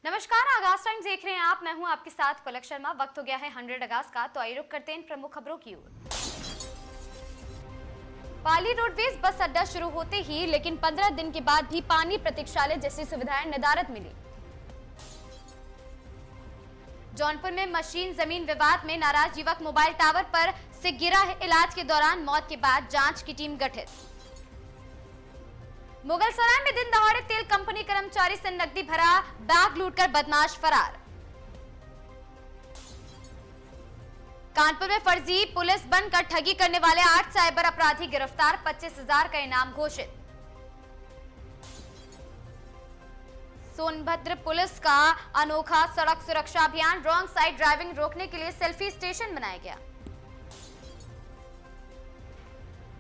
नमस्कार, आगाज टाइम्स देख रहे हैं आप। मैं हूं आपके साथ पलक शर्मा। वक्त हो गया है 100 अगस्त का, तो आइए रुक करते हैं इन प्रमुख खबरों की ओर। पाली रोडवेज बस अड्डा शुरू होते ही लेकिन 15 दिन के बाद भी पानी प्रतीक्षालय जैसी सुविधाएं नदारद मिली। जौनपुर में मशीन जमीन विवाद में नाराज युवक मोबाइल टावर पर से गिरा है। इलाज के दौरान मौत के बाद जांच की टीम गठित। मुगलसराय में दिन दहाड़े तेल कंपनी कर्मचारी से नकदी भरा बैग लूटकर बदमाश फरार। कानपुर में फर्जी पुलिस बनकर ठगी करने वाले 8 साइबर अपराधी गिरफ्तार, 25,000 का इनाम घोषित। सोनभद्र पुलिस का अनोखा सड़क सुरक्षा अभियान, रॉन्ग साइड ड्राइविंग रोकने के लिए सेल्फी स्टेशन बनाया गया।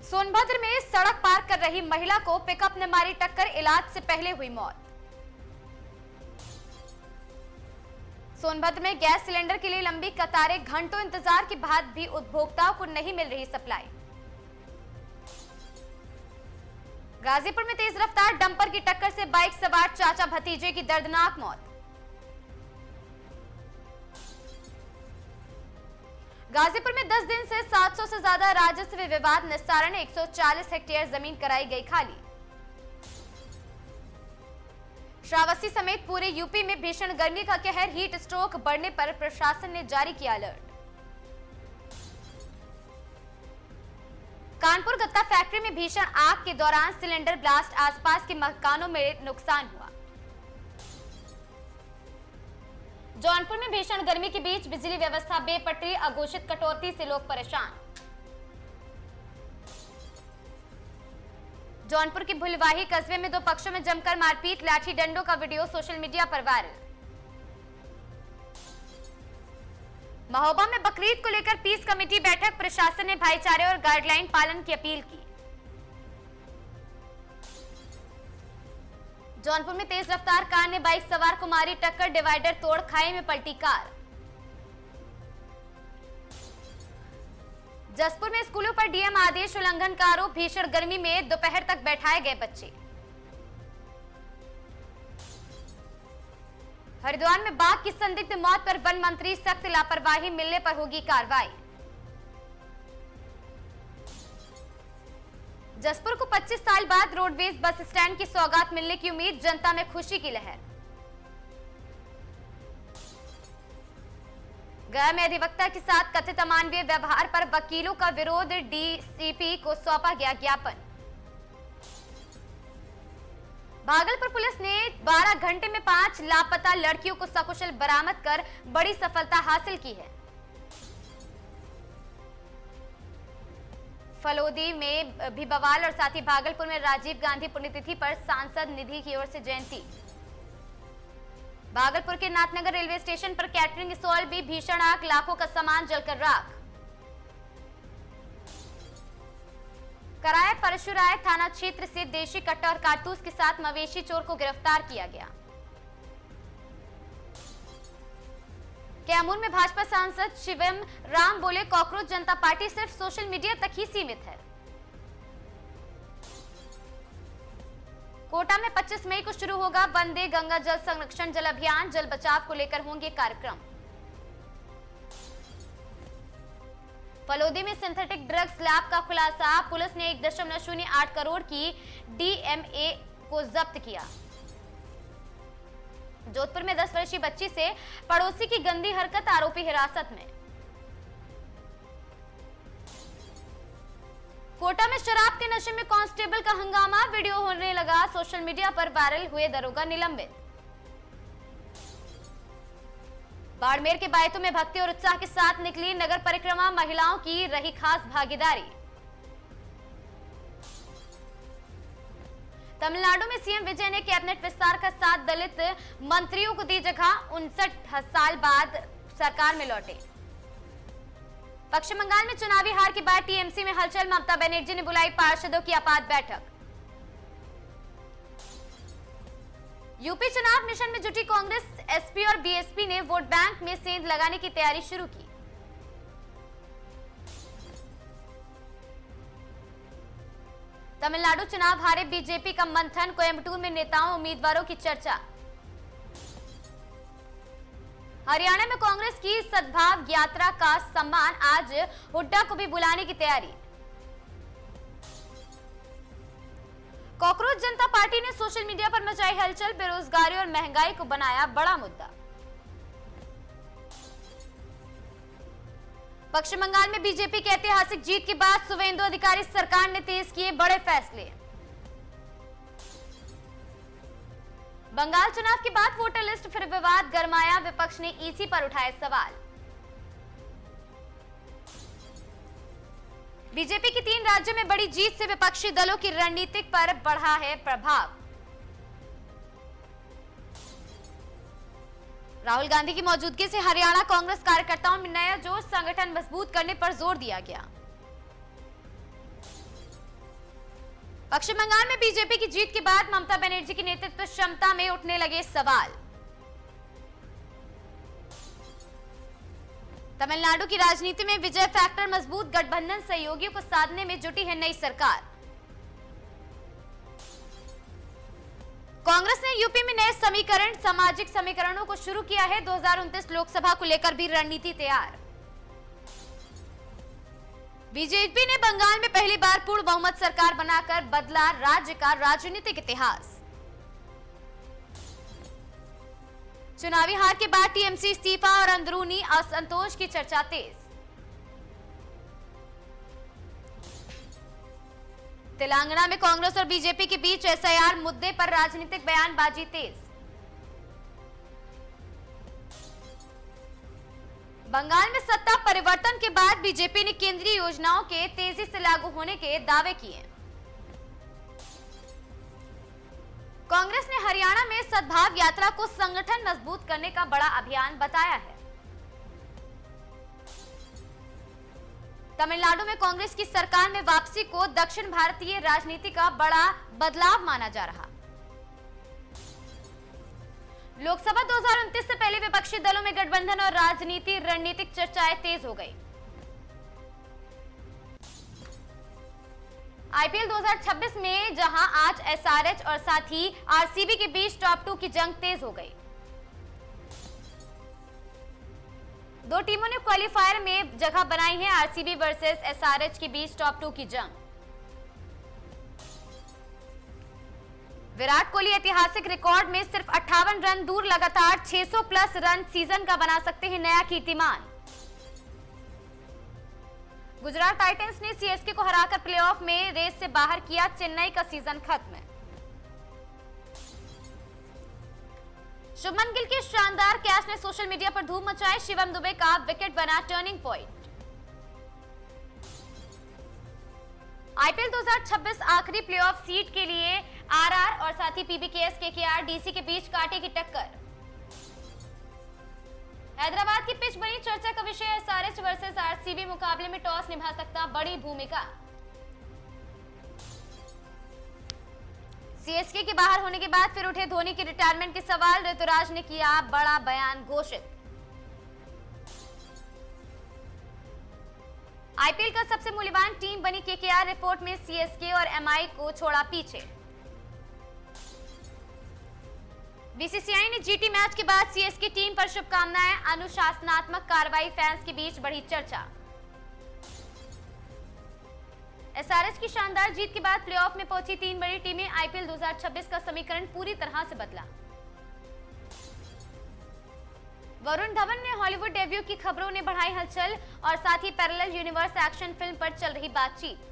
सोनभद्र में सड़क पार कर रही महिला को पिकअप ने मारी टक्कर, इलाज से पहले हुई मौत। सोनभद्र में गैस सिलेंडर के लिए लंबी कतारें, घंटों इंतजार के बाद भी उपभोक्ताओं को नहीं मिल रही सप्लाई। गाजीपुर में तेज रफ्तार डंपर की टक्कर से बाइक सवार चाचा भतीजे की दर्दनाक मौत। गाजीपुर में 10 दिन से 700 से ज्यादा राजस्व विवाद निस्तारण, 140 हेक्टेयर जमीन कराई गई खाली। श्रावस्ती समेत पूरे यूपी में भीषण गर्मी का कहर, हीट स्ट्रोक बढ़ने पर प्रशासन ने जारी किया अलर्ट। कानपुर गत्ता फैक्ट्री में भीषण आग के दौरान सिलेंडर ब्लास्ट, आसपास के मकानों में नुकसान हुआ। जौनपुर में भीषण गर्मी के बीच बिजली व्यवस्था बेपटरी, अघोषित कटौती से लोग परेशान। जौनपुर की भुलवाही कस्बे में दो पक्षों में जमकर मारपीट, लाठी डंडों का वीडियो सोशल मीडिया पर वायरल। महोबा में बकरीद को लेकर पीस कमेटी बैठक, प्रशासन ने भाईचारे और गाइडलाइन पालन की अपील की। जौनपुर में तेज रफ्तार कार ने बाइक सवार को मारी टक्कर, डिवाइडर तोड़ खाई में पलटी कार। जसपुर में स्कूलों पर डीएम आदेश उल्लंघन का आरोप, भीषण गर्मी में दोपहर तक बैठाए गए बच्चे। हरिद्वार में बाघ की संदिग्ध मौत पर वन मंत्री, सख्त लापरवाही मिलने पर होगी कार्रवाई। जसपुर को 25 साल बाद रोडवेज बस स्टैंड की सौगात मिलने की उम्मीद, जनता में खुशी की लहर। गया में अधिवक्ता के साथ कथित अमानवीय व्यवहार पर वकीलों का विरोध, डीसीपी को सौंपा गया ज्ञापन। भागलपुर पुलिस ने 12 घंटे में 5 लापता लड़कियों को सकुशल बरामद कर बड़ी सफलता हासिल की है। फलोदी में भी बवाल और साथ ही भागलपुर में राजीव गांधी पुण्यतिथि पर सांसद निधि की ओर से जयंती। भागलपुर के नाथनगर रेलवे स्टेशन पर कैटरिंग स्टॉल भी भीषण आग, लाखों का सामान जलकर राख। कराए परशुराय थाना क्षेत्र से देशी कट्टा और कारतूस के साथ मवेशी चोर को गिरफ्तार किया गया। कैमूर में भाजपा सांसद शिवम राम बोले, कॉकरोच जनता पार्टी सिर्फ सोशल मीडिया तक ही सीमित है। कोटा में 25 मई को शुरू होगा वंदे गंगा जल संरक्षण जल अभियान, जल बचाव को लेकर होंगे कार्यक्रम। फलोदी में सिंथेटिक ड्रग्स लैब का खुलासा, पुलिस ने 1.08 करोड़ की डीएमए को जब्त किया। जोधपुर में 10 वर्षीय बच्ची से पड़ोसी की गंदी हरकत, आरोपी हिरासत में। कोटा में शराब के नशे में कांस्टेबल का हंगामा, वीडियो होने लगा सोशल मीडिया पर वायरल, हुए दरोगा निलंबित। बाड़मेर के बायतू में भक्ति और उत्साह के साथ निकली नगर परिक्रमा, महिलाओं की रही खास भागीदारी। तमिलनाडु में सीएम विजय ने कैबिनेट विस्तार का साथ, दलित मंत्रियों को दी जगह, 59 साल बाद सरकार में लौटे। पश्चिम बंगाल में चुनावी हार के बाद टीएमसी में हलचल, ममता बनर्जी ने बुलाई पार्षदों की आपात बैठक। यूपी चुनाव मिशन में जुटी कांग्रेस, एसपी और बीएसपी ने वोट बैंक में सेंध लगाने की तैयारी शुरू की। तमिलनाडु चुनाव हारे बीजेपी का मंथन, कोयम्बटूर में नेताओं उम्मीदवारों की चर्चा। हरियाणा में कांग्रेस की सद्भाव यात्रा का सम्मान, आज हुड्डा को भी बुलाने की तैयारी। कॉकरोच जनता पार्टी ने सोशल मीडिया पर मचाई हलचल, बेरोजगारी और महंगाई को बनाया बड़ा मुद्दा। पश्चिम बंगाल में बीजेपी की ऐतिहासिक जीत के बाद शुवेंदु अधिकारी सरकार ने तेज किए बड़े फैसले। बंगाल चुनाव के बाद वोटर लिस्ट फिर विवाद गरमाया, विपक्ष ने ईसी पर उठाए सवाल। बीजेपी की 3 राज्यों में बड़ी जीत से विपक्षी दलों की रणनीति पर बढ़ा है प्रभाव। राहुल गांधी की मौजूदगी से हरियाणा कांग्रेस कार्यकर्ताओं में नया जोश, संगठन मजबूत करने पर जोर दिया गया। पश्चिम बंगाल में बीजेपी की जीत के बाद ममता बनर्जी की नेतृत्व क्षमता में उठने लगे सवाल। तमिलनाडु की राजनीति में विजय फैक्टर मजबूत, गठबंधन सहयोगियों को साधने में जुटी है नई सरकार। कांग्रेस ने यूपी में नए समीकरण, सामाजिक समीकरणों को शुरू किया है। 2029 लोकसभा को लेकर भी रणनीति तैयार। बीजेपी ने बंगाल में पहली बार पूर्ण बहुमत सरकार बनाकर बदला राज्य का राजनीतिक इतिहास। चुनावी हार के बाद टीएमसी इस्तीफा और अंदरूनी असंतोष की चर्चा तेज। तेलंगाना में कांग्रेस और बीजेपी के बीच एसआईआर मुद्दे पर राजनीतिक बयानबाजी तेज। बंगाल में सत्ता परिवर्तन के बाद बीजेपी ने केंद्रीय योजनाओं के तेजी से लागू होने के दावे किए। कांग्रेस ने हरियाणा में सद्भाव यात्रा को संगठन मजबूत करने का बड़ा अभियान बताया है। तमिलनाडु में कांग्रेस की सरकार में वापसी को दक्षिण भारतीय राजनीति का बड़ा बदलाव माना जा रहा। लोकसभा 2029 से पहले विपक्षी दलों में गठबंधन और राजनीति रणनीतिक चर्चाएं तेज हो गई। आईपीएल 2026 में जहां आज एसआरएच और साथ ही आरसीबी के बीच टॉप 2 की जंग तेज हो गई। 2 टीमों ने क्वालिफायर में जगह बनाई है। आरसीबी वर्सेस एसआरएच के बीच टॉप 2 की जंग। विराट कोहली ऐतिहासिक रिकॉर्ड में सिर्फ 58 रन दूर, लगातार 600 प्लस रन सीजन का बना सकते हैं नया कीर्तिमान। गुजरात टाइटंस ने सीएसके को हराकर प्लेऑफ में रेस से बाहर किया, चेन्नई का सीजन खत्म। शुभमन गिल के शानदार कैच ने सोशल मीडिया पर धूम मचाई, शिवम दुबे का विकेट बना टर्निंग पॉइंट। आईपीएल 2026 आखिरी प्लेऑफ सीट के लिए आरआर और साथ ही पीबीकेएस केकेआर डीसी के बीच कांटे की टक्कर। हैदराबाद की पिच बनी चर्चा का विषय। एसआरएच वर्सेस आरसीबी मुकाबले में टॉस निभा सकता बड़ी भूमिका। सीएसके के बाहर होने के बाद फिर उठे धोनी के रिटायरमेंट के सवाल। ऋतुराज ने किया बड़ा बयान घोषित। आईपीएल का सबसे मूल्यवान टीम बनी केकेआर, रिपोर्ट में सीएसके और एमआई को छोड़ा पीछे। बीसीसीआई ने जीटी मैच के बाद सीएसके टीम पर शुभकामनाएं, अनुशासनात्मक कार्रवाई, फैंस के बीच बढ़ी चर्चा। एसआरएच की शानदार जीत के बाद प्लेऑफ में पहुंची 3 बड़ी टीमें। आईपीएल 2026 का समीकरण पूरी तरह से बदला। वरुण धवन ने हॉलीवुड डेब्यू की खबरों ने बढ़ाई हलचल और साथ ही पैरेलल यूनिवर्स एक्शन फिल्म पर चल रही बातचीत।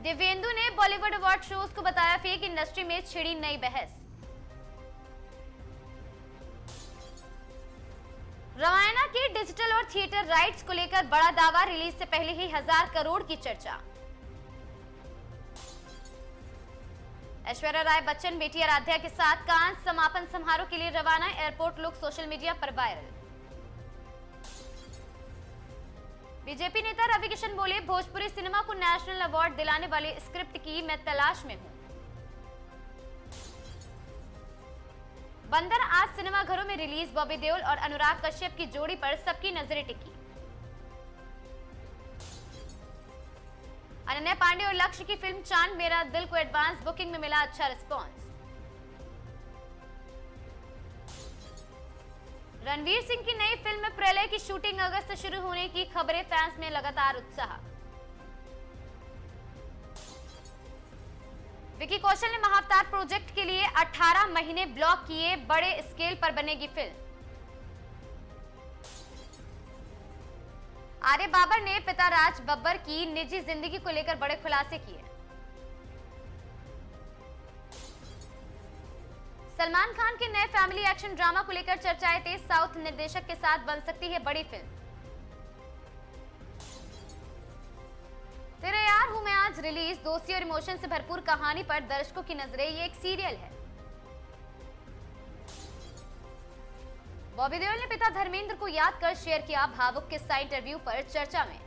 दिव्येंदु ने बॉलीवुड अवार्ड शोज को बताया फेक, इंडस्ट्री में छिड़ी नई बहस। रामायणा के डिजिटल और थिएटर राइट्स को लेकर बड़ा दावा, रिलीज से पहले ही 1000 करोड़ की चर्चा। ऐश्वर्या राय बच्चन बेटी आराध्या के साथ कांस समापन समारोह के लिए रवाना, एयरपोर्ट लुक सोशल मीडिया पर वायरल। बीजेपी नेता रवि किशन बोले, भोजपुरी सिनेमा को नेशनल अवार्ड दिलाने वाले स्क्रिप्ट की मैं तलाश में हूं। बंदर आज सिनेमाघरों में रिलीज। बॉबी देओल और अनुराग कश्यप की जोड़ी पर सबकी नजरें टिकी। अनन्या पांडे और लक्ष्य की फिल्म चांद मेरा दिल को एडवांस बुकिंग में मिला अच्छा रिस्पांस। रणवीर सिंह की नई फिल्म प्रलय की शूटिंग अगस्त से शुरू होने की खबरें, फैंस में लगातार उत्साह। विकी कौशल ने महाअवतार प्रोजेक्ट के लिए 18 महीने ब्लॉक किए, बड़े स्केल पर बनेगी फिल्म। आर्य बाबर ने पिता राज बब्बर की निजी जिंदगी को लेकर बड़े खुलासे किए। सलमान खान के नए फैमिली एक्शन ड्रामा को लेकर चर्चाएं तेज, साउथ निर्देशक के साथ बन सकती है बड़ी फिल्म। तेरे यार हूं मैं आज रिलीज, दोस्ती और इमोशन से भरपूर कहानी पर दर्शकों की नजरें, ये एक सीरियल है। बॉबी देओल ने पिता धर्मेंद्र को याद कर शेयर किया भावुक किस्सा, इंटरव्यू पर चर्चा में।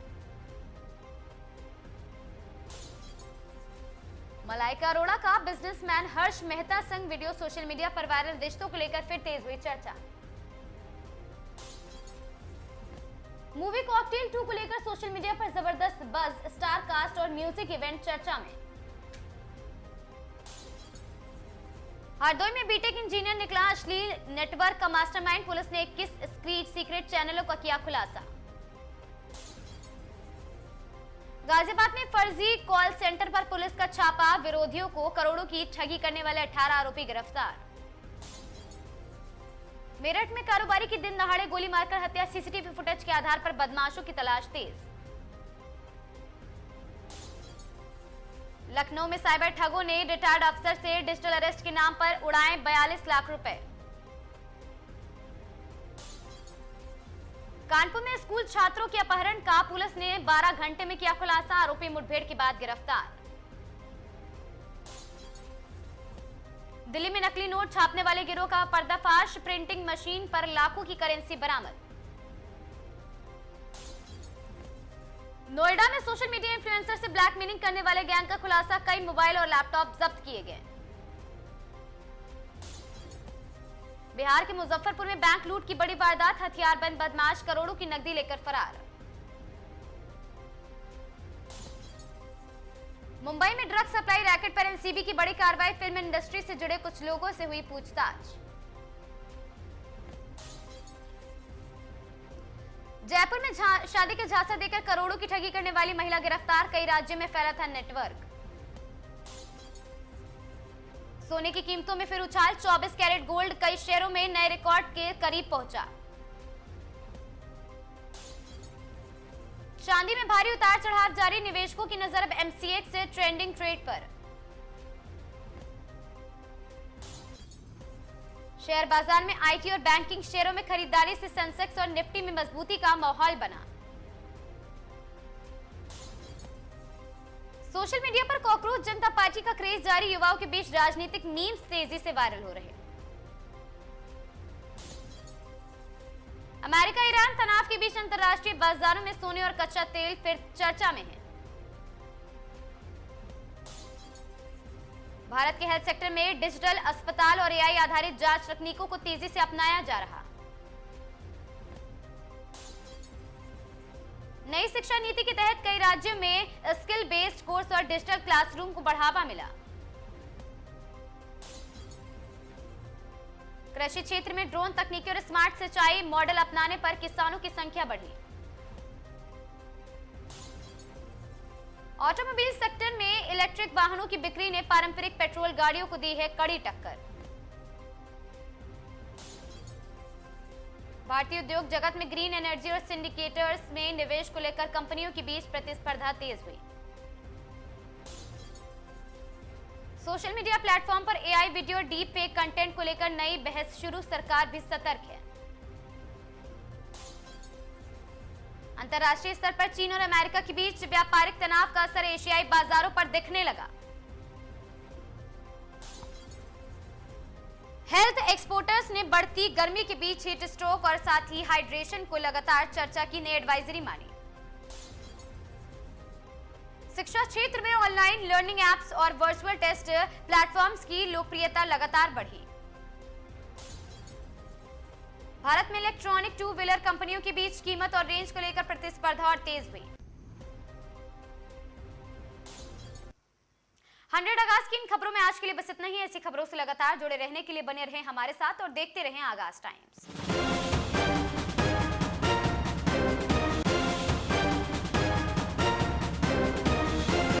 मलाइका अरोड़ा का बिजनेसमैन हर्ष मेहता संग वीडियो सोशल मीडिया पर वायरल, रिश्तों को लेकर फिर तेज हुई चर्चा। मूवी कॉकटेल 2 को लेकर सोशल मीडिया पर जबरदस्त बज, स्टार कास्ट और म्यूजिक इवेंट चर्चा में। हरदोई में बीटेक इंजीनियर निकला अश्लील नेटवर्क का मास्टरमाइंड, पुलिस ने 21 सीक्रेट चैनलों का किया खुलासा। गाजियाबाद में फर्जी कॉल सेंटर पर पुलिस का छापा, विरोधियों को करोड़ों की ठगी करने वाले 18 आरोपी गिरफ्तार। मेरठ में कारोबारी की दिन दहाड़े गोली मारकर हत्या, सीसीटीवी फुटेज के आधार पर बदमाशों की तलाश तेज। लखनऊ में साइबर ठगों ने रिटायर्ड अफसर से डिजिटल अरेस्ट के नाम पर उड़ाए 42 लाख रुपए। कानपुर में स्कूल छात्रों के अपहरण का पुलिस ने 12 घंटे में किया खुलासा, आरोपी मुठभेड़ के बाद गिरफ्तार। दिल्ली में नकली नोट छापने वाले गिरोह का पर्दाफाश, प्रिंटिंग मशीन पर लाखों की करेंसी बरामद। नोएडा में सोशल मीडिया इन्फ्लुएंसर से ब्लैकमेलिंग करने वाले गैंग का खुलासा, कई मोबाइल और लैपटॉप जब्त किए गए। बिहार के मुजफ्फरपुर में बैंक लूट की बड़ी वारदात, हथियारबंद बदमाश करोड़ों की नकदी लेकर फरार। मुंबई में ड्रग सप्लाई रैकेट पर एनसीबी की बड़ी कार्रवाई, फिल्म इंडस्ट्री से जुड़े कुछ लोगों से हुई पूछताछ। जयपुर में शादी के झांसा देकर करोड़ों की ठगी करने वाली महिला गिरफ्तार, कई राज्यों में फैला था नेटवर्क। सोने की कीमतों में फिर उछाल, 24 कैरेट गोल्ड कई शेयरों में नए रिकॉर्ड के करीब पहुंचा। चांदी में भारी उतार चढ़ाव जारी, निवेशकों की नजर अब एमसीएक्स से ट्रेंडिंग ट्रेड पर। शेयर बाजार में आईटी और बैंकिंग शेयरों में खरीदारी से सेंसेक्स और निफ्टी में मजबूती का माहौल बना। सोशल मीडिया पर कॉकरोच जनता पार्टी का क्रेज जारी, युवाओं के बीच राजनीतिक मीम्स तेजी से वायरल हो रहे। अमेरिका ईरान तनाव के बीच अंतर्राष्ट्रीय बाजारों में सोने और कच्चा तेल फिर चर्चा में है। भारत के हेल्थ सेक्टर में डिजिटल अस्पताल और एआई आधारित जांच तकनीकों को तेजी से अपनाया जा रहा। नई शिक्षा नीति के तहत कई राज्यों में स्किल बेस्ड कोर्स और डिजिटल क्लासरूम को बढ़ावा मिला। कृषि क्षेत्र में ड्रोन तकनीकी और स्मार्ट सिंचाई मॉडल अपनाने पर किसानों की संख्या बढ़ी। ऑटोमोबाइल सेक्टर में इलेक्ट्रिक वाहनों की बिक्री ने पारंपरिक पेट्रोल गाड़ियों को दी है कड़ी टक्कर। भारतीय उद्योग जगत में ग्रीन एनर्जी और सिंडिकेटर्स में निवेश को लेकर कंपनियों के बीच प्रतिस्पर्धा तेज हुई। सोशल मीडिया प्लेटफॉर्म पर AI video deep fake content को लेकर नई बहस शुरू, सरकार भी सतर्क है। अंतर्राष्ट्रीय स्तर पर चीन और अमेरिका के बीच व्यापारिक तनाव का असर एशियाई बाजारों पर दिखने लगा। हेल्थ एक्सपोर्टर्स ने बढ़ती गर्मी के बीच हीट स्ट्रोक और साथ ही हाइड्रेशन को लगातार चर्चा की नई एडवाइजरी मानी। शिक्षा क्षेत्र में ऑनलाइन लर्निंग एप्स और वर्चुअल टेस्ट प्लेटफॉर्म्स की लोकप्रियता लगातार बढ़ी। भारत में इलेक्ट्रॉनिक टू व्हीलर कंपनियों के बीच कीमत और रेंज को लेकर प्रतिस्पर्धा और तेज हुई। 100 आगाज की इन खबरों में आज के लिए बस इतना ही। ऐसी खबरों से लगातार जुड़े रहने के लिए बने रहें हमारे साथ और देखते रहें आगाज टाइम्स।